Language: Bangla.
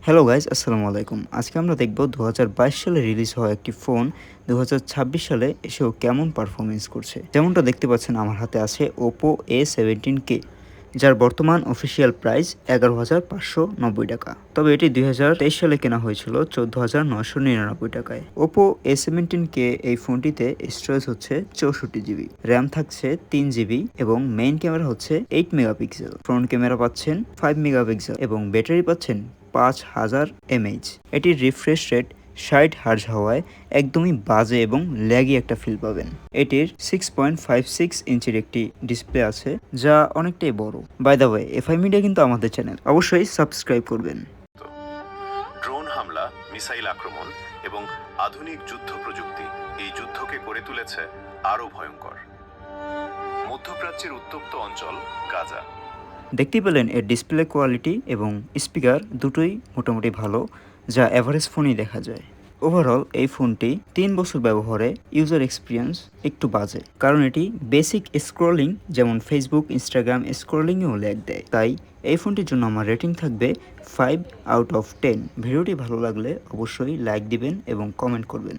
হ্যালো গাইস, আসসালামু আলাইকুম। আজকে আমরা দেখব ২০২২ সালে রিলিজ হওয়া একটি ফোন ২০২৬ সালে এসেও কেমন পারফরমেন্স করছে। যেমনটা দেখতে পাচ্ছেন আমার হাতে আছে Oppo A17K, যার বর্তমান অফিসিয়াল প্রাইস ৳১১,৫৯০ তবে এটি ২০২৩ সালে কেনা হয়েছিল ৳১৪,৯৯৯ Oppo A17K এই ফোনটিতে স্টোরেজ হচ্ছে ৬৪ জিবি, র্যাম থাকছে ৩ জিবি এবং মেইন ক্যামেরা হচ্ছে ৮ মেগাপিক্সেল। ফ্রন্ট ক্যামেরা পাচ্ছেন ৫ মেগাপিক্সেল এবং ব্যাটারি পাচ্ছেন ৫,০০০ এমএইচ। এটির রিফ্রেশ রেট ৬০ হার্জ হওয়ায় একদমই বাজে এবং ল্যাগি একটা ফিল পাবেন। এটির 6.56 ইঞ্চির একটি ডিসপ্লে আছে, যা অনেকটাই বড়। By the way, FI media কিন্তু আমাদের চ্যানেল, অবশ্যই সাবস্ক্রাইব করবেন। ড্রোন হামলা, মিসাইল আক্রমণ এবং আধুনিক যুদ্ধ প্রযুক্তি এই যুদ্ধকে করে তুলেছে আরও ভয়ঙ্কর। মধ্যপ্রাচ্যের উত্তপ্ত অঞ্চল গাজা। দেখতেই পেলেন এর ডিসপ্লে কোয়ালিটি এবং স্পিকার দুটোই মোটামুটি ভালো, যা অ্যাভারেজ ফোনই দেখা যায়। ওভারঅল এই ফোনটি ৩ বছর ব্যবহারে ইউজার এক্সপিরিয়েন্স একটু বাজে, কারণ এটি বেসিক স্ক্রলিং যেমন ফেসবুক, ইনস্টাগ্রাম স্ক্রলিংয়েও ল্যাগ দেয়। তাই এই ফোনটির জন্য আমার রেটিং থাকবে 5/10। ভিডিওটি ভালো লাগলে অবশ্যই লাইক দিবেন এবং কমেন্ট করবেন।